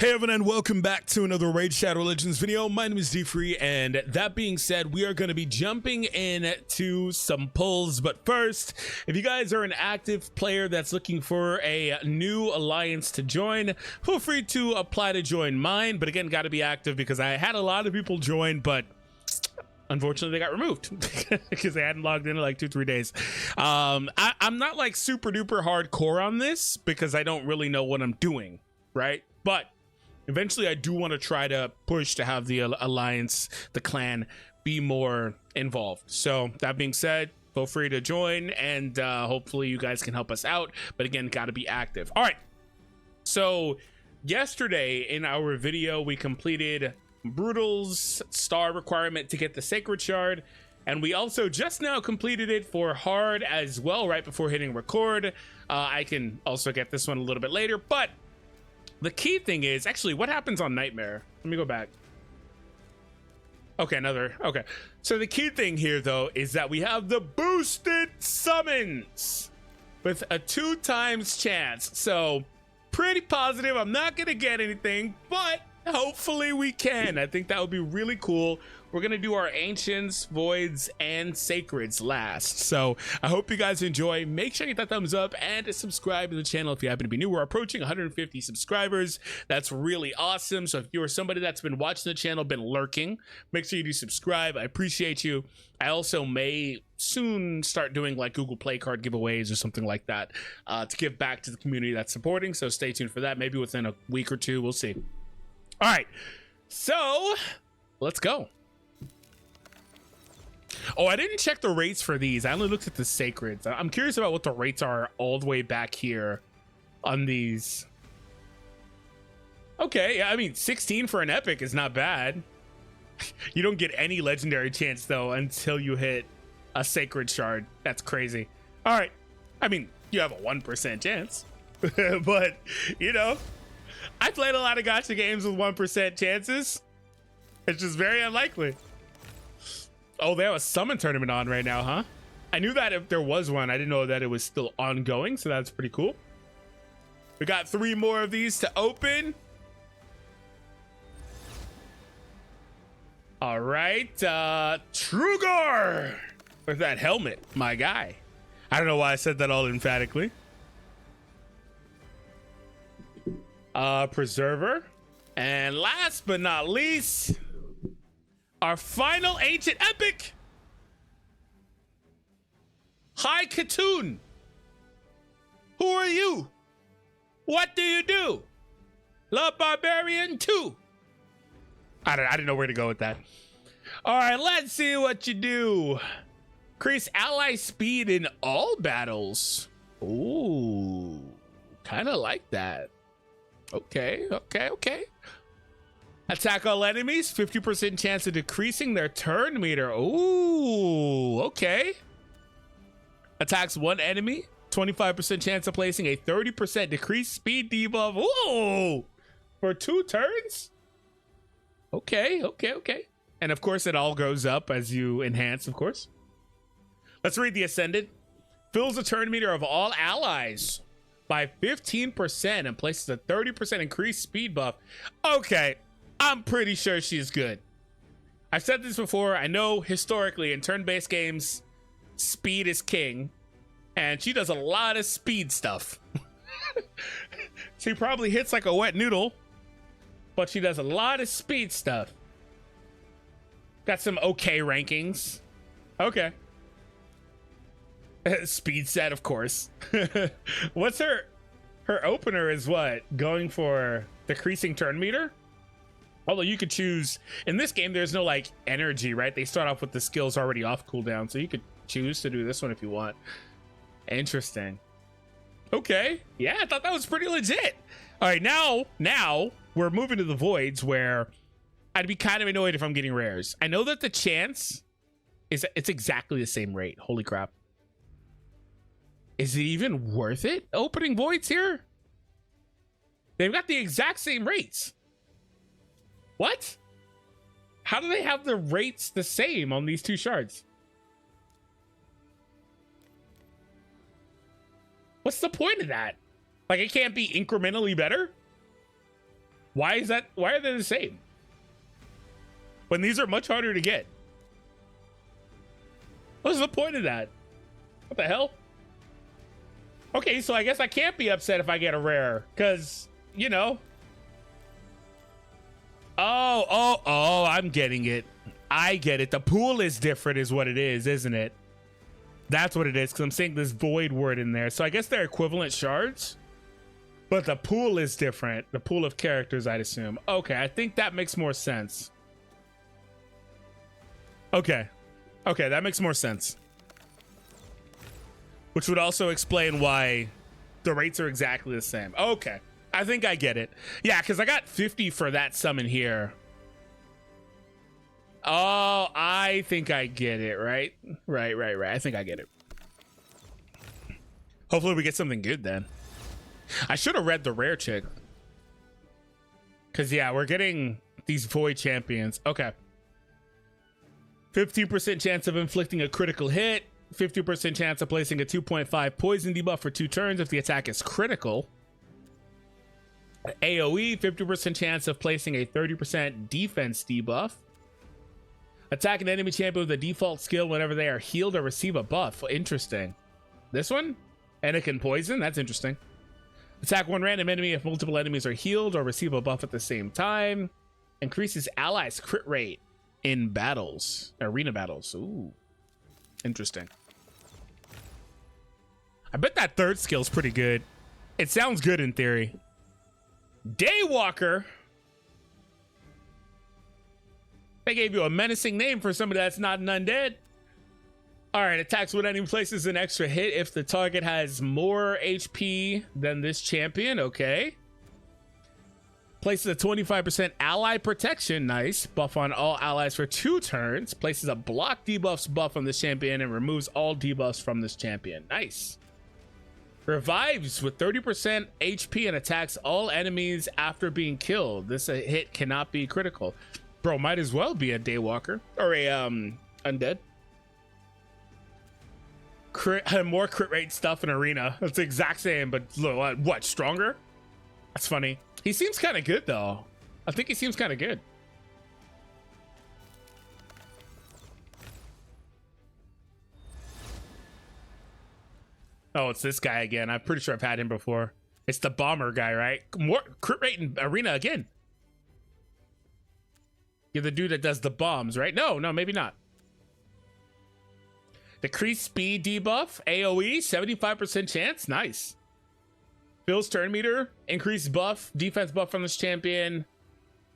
Hey everyone, and welcome back to another Raid Shadow Legends video. My name is DFree, and that being said, we are going to be jumping into some pulls. But first, if you guys are an active player that's looking for a new alliance to join, feel free to apply to join mine. But again, got to be active because I had a lot of people join, but unfortunately they got removed because they hadn't logged in like 2-3 days. I'm not like super duper hardcore on this because I don't really know what I'm doing, right? But eventually I do want to try to push to have the alliance, the clan, be more involved. So that being said, feel free to join, and hopefully you guys can help us out. But again, got to be active. All right, so yesterday in our video we completed Brutal's star requirement to get the sacred shard, and we also just now completed it for hard as well right before hitting record. I can also get this one a little bit later, but the key thing is actually what happens on Nightmare. Let me go back. Okay, okay. So the key thing here though is that we have the boosted summons with a 2x chance. So pretty positive I'm not gonna get anything, but hopefully we can. I think that would be really cool. We're gonna do our ancients, voids, and sacreds last. So I hope you guys enjoy. Make sure you hit that thumbs up and subscribe to the channel if you happen to be new. We're approaching 150 subscribers. That's really awesome. So if you're somebody that's been watching the channel, been lurking, make sure you do subscribe. I appreciate you. I also may soon start doing like Google Play card giveaways or something like that to give back to the community that's supporting. So stay tuned for that. Maybe within a week or two, we'll see. All right, so let's go. Oh, I didn't check the rates for these. I only looked at the sacreds. I'm curious about what the rates are all the way back here on these. Okay, yeah, I mean 16 for an epic is not bad. You don't get any legendary chance though until you hit a sacred shard. That's crazy. All right, I mean you have a 1% chance, but you know, I played a lot of gacha games with 1% chances. It's just very unlikely. Oh, they have a summon tournament on right now, huh? I knew that if there was one, I didn't know that it was still ongoing, so that's pretty cool. We got 3 more of these to open. All right, Trugar with that helmet, my guy. I don't know why I said that all emphatically. Preserver, and last but not least, our final ancient epic, High Katoon. Who are you? What do you do? Love Barbarian 2. I didn't know where to go with that. All right, let's see what you do. Increase ally speed in all battles. Ooh, kind of like that. Okay. Attack all enemies, 50% chance of decreasing their turn meter. Ooh, okay. Attacks one enemy, 25% chance of placing a 30% decreased speed debuff. Ooh, for 2 turns? Okay. And of course, it all goes up as you enhance, of course. Let's read the Ascendant. Fills the turn meter of all allies by 15% and places a 30% increased speed buff. Okay, I'm pretty sure she's good. I've said this before. I know historically in turn-based games, speed is king, and she does a lot of speed stuff. She probably hits like a wet noodle, but she does a lot of speed stuff. Got some okay rankings. Okay. Speed set, of course. What's her opener is what? Going for decreasing turn meter? Although you could choose, in this game there's no like energy, right? They start off with the skills already off cooldown, so you could choose to do this one if you want. Interesting. Okay, yeah, I thought that was pretty legit. All right, now we're moving to the voids, where I'd be kind of annoyed if I'm getting rares. I know that the chance is it's exactly the same rate. Holy crap. Is it even worth it opening voids here? They've got the exact same rates. What? How do they have the rates the same on these 2 shards? What's the point of that? Like, it can't be incrementally better? Why is that? Why are they the same? When these are much harder to get. What's the point of that? What the hell? Okay, so I guess I can't be upset if I get a rare, because, you know. Oh, I'm getting it. I get it. The pool is different is what it is, isn't it? That's what it is, because I'm seeing this void word in there. So I guess they're equivalent shards, but the pool is different. The pool of characters, I'd assume. Okay, I think that makes more sense. Okay, that makes more sense. Which would also explain why the rates are exactly the same. Okay, I think I get it. Yeah, because I got 50 for that summon here. Oh, I think I get it, right? Right. I think I get it. Hopefully we get something good then. I should have read the rare chick. Because, yeah, we're getting these void champions. Okay. 15% chance of inflicting a critical hit. 50% chance of placing a 2.5 poison debuff for 2 turns if the attack is critical. AoE, 50% chance of placing a 30% defense debuff. Attack an enemy champion with a default skill whenever they are healed or receive a buff. Interesting. This one? And it can poison? That's interesting. Attack one random enemy if multiple enemies are healed or receive a buff at the same time. Increases allies' crit rate in battles. Arena battles. Ooh. Interesting. I bet that third skill's pretty good. It sounds good in theory. Daywalker. They gave you a menacing name for somebody that's not an undead. All right, attacks when enemy places an extra hit if the target has more HP than this champion. Okay. Places a 25% ally protection. Nice. Buff on all allies for 2 turns. Places a block debuffs buff on this champion and removes all debuffs from this champion. Nice. Revives with 30% HP and attacks all enemies after being killed. This hit cannot be critical. Bro, might as well be a Daywalker or a undead. More crit rate stuff in arena. That's the exact same, but look, what, stronger? That's funny. He seems kind of good though. I think he seems kind of good. Oh, it's this guy again. I'm pretty sure I've had him before. It's the bomber guy, right? More crit rate in arena again. You're the dude that does the bombs, right? No, maybe not. Decreased speed debuff, AoE, 75% chance. Nice. Fills turn meter, increased buff, defense buff from this champion.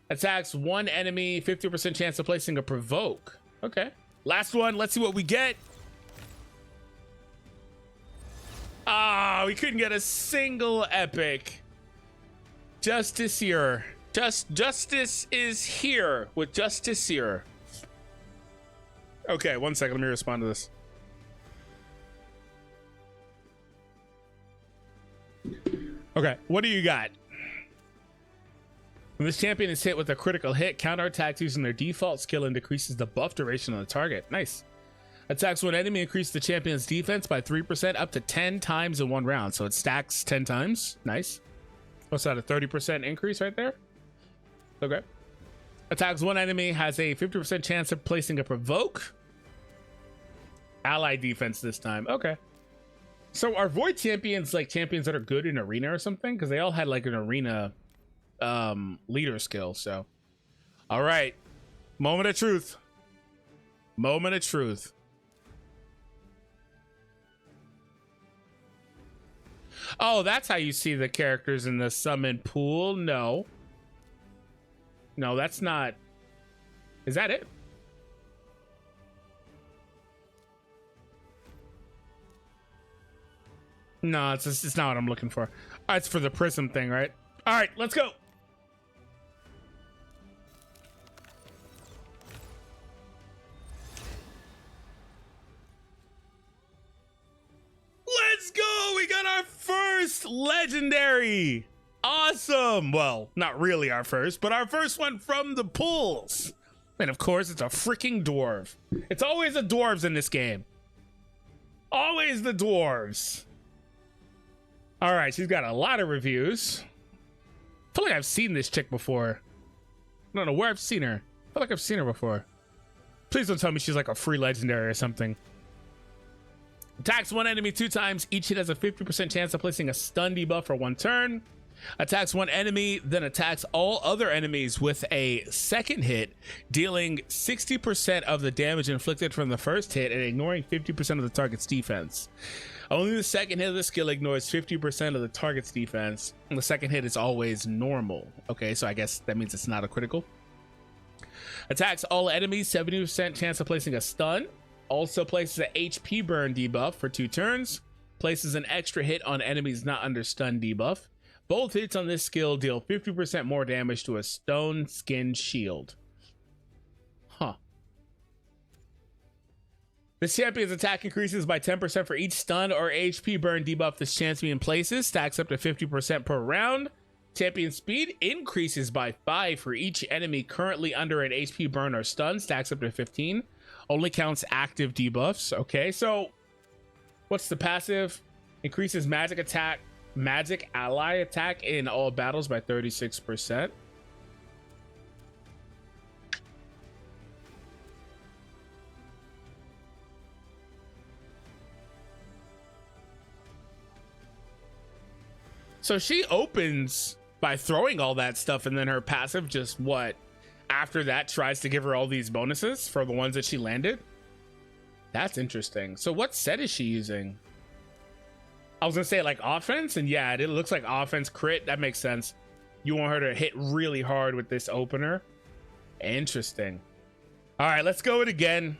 Attacks one enemy, 50% chance of placing a provoke. Okay. Last one, let's see what we get. Ah, we couldn't get a single epic. Justice here. Justice is here with Justice here. Okay, 1 second. Let me respond to this. Okay, what do you got? When this champion is hit with a critical hit, counterattacks using their default skill and decreases the buff duration on the target. Nice. Attacks one enemy, increase the champion's defense by 3% up to 10 times in 1 round. So it stacks 10 times. Nice. What's that, a 30% increase right there? Okay. Attacks one enemy, has a 50% chance of placing a provoke. Ally defense this time. Okay. So are void champions like champions that are good in arena or something? Because they all had like an arena leader skill. So all right, moment of truth. Moment of truth. Oh, that's how you see the characters in the summon pool. No, that's not. Is that it? No, it's not what I'm looking for. It's for the Prism thing, right? All right, let's go. Let's go. We got our first legendary. Awesome. Well, not really our first, but our first one from the pools. And of course, it's a freaking dwarf. It's always the dwarves in this game. Always the dwarves. All right, she's got a lot of reviews. feel like I've seen this chick before. I don't know where I've seen her. I feel like I've seen her before. Please don't tell me she's like a free legendary or something. Attacks one enemy 2 times. Each hit has a 50% chance of placing a stun debuff for 1 turn. Attacks one enemy, then attacks all other enemies with a second hit, dealing 60% of the damage inflicted from the first hit and ignoring 50% of the target's defense. Only the second hit of the skill ignores 50% of the target's defense. And the second hit is always normal. Okay, so I guess that means it's not a critical. Attacks all enemies, 70% chance of placing a stun. Also places an HP burn debuff for 2 turns. Places an extra hit on enemies not under stun debuff. Both hits on this skill deal 50% more damage to a stone skin shield. Huh. This champion's attack increases by 10% for each stun or HP burn debuff this champion places. Stacks up to 50% per round. Champion speed increases by 5 for each enemy currently under an HP burn or stun. Stacks up to 15. Only counts active debuffs. Okay, so what's the passive? Increases magic ally attack in all battles by 36%. So she opens by throwing all that stuff, and then her passive just what? After that tries to give her all these bonuses for the ones that she landed? That's interesting. So what set is she using? I was gonna say like offense, and yeah, it looks like offense crit. That makes sense. You want her to hit really hard with this opener. Interesting. All right, let's go it again.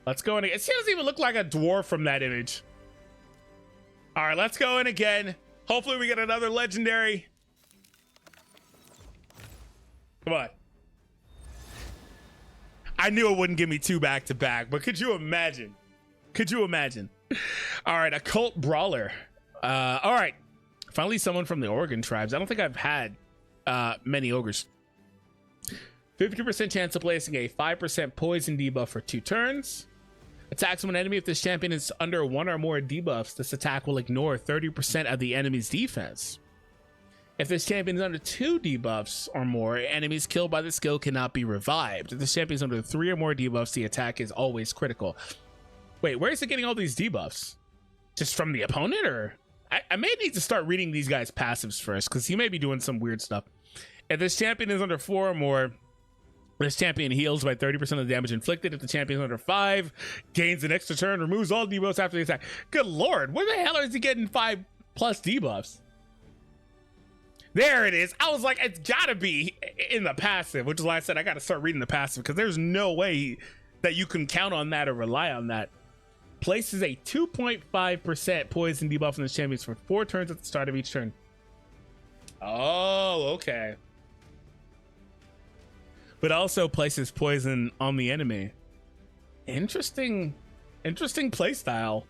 Let's go in again. She doesn't even look like a dwarf from that image. All right, let's go in again. Hopefully we get another legendary. Come on. I knew it wouldn't give me 2 back to back, but could you imagine? Could you imagine? All right, occult brawler. All right, finally someone from the Oregon tribes. I don't think I've had many ogres. 50% chance of placing a 5% poison debuff for 2 turns. Attacks one enemy if this champion is under 1 or more debuffs. This attack will ignore 30% of the enemy's defense. If this champion is under 2 debuffs or more, enemies killed by the skill cannot be revived. If this champion is under 3 or more debuffs, the attack is always critical. Wait, where is it getting all these debuffs? Just from the opponent, or? I may need to start reading these guys' passives first, because he may be doing some weird stuff. If this champion is under 4 or more, this champion heals by 30% of the damage inflicted. If the champion is under 5, gains an extra turn, removes all debuffs after the attack. Good lord, where the hell is he getting 5+ debuffs? There it is. I was like, it's gotta be in the passive, which is why I said I gotta start reading the passive, because there's no way that you can count on that or rely on that. Places a 2.5% poison debuff on this champion for 4 turns at the start of each turn. Oh, okay. But also places poison on the enemy. Interesting playstyle.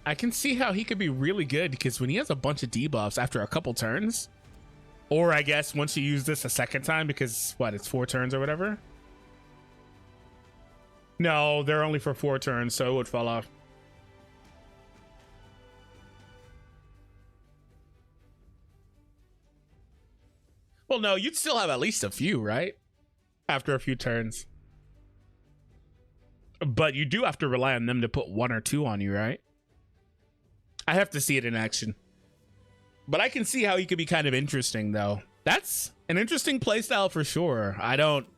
I can see how he could be really good, because when he has a bunch of debuffs after a couple turns, or I guess once you use this a second time, because what, it's 4 turns or whatever? No, they're only for 4 turns, so it would fall off. Well, no, you'd still have at least a few, right? After a few turns. But you do have to rely on them to put 1 or 2 on you, right? I have to see it in action. But I can see how he could be kind of interesting, though. That's an interesting playstyle for sure. I don't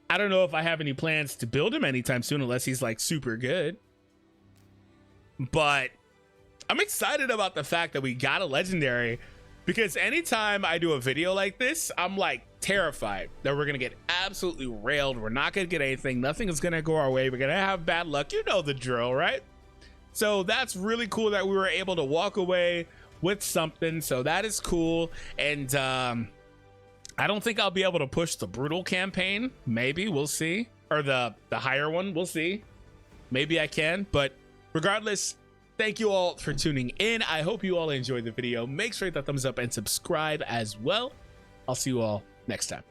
know if I have any plans to build him anytime soon, unless he's like super good. But I'm excited about the fact that we got a legendary, because anytime I do a video like this, I'm like terrified that we're gonna get absolutely railed. We're not gonna get anything. Nothing is gonna go our way. We're gonna have bad luck. You know the drill, right? So that's really cool that we were able to walk away with something. So that is cool. And I don't think I'll be able to push the brutal campaign. Maybe, we'll see. Or the higher one, we'll see. Maybe I can, but regardless, thank you all for tuning in. I hope you all enjoyed the video. Make sure to hit that thumbs up and subscribe as well. I'll see you all next time.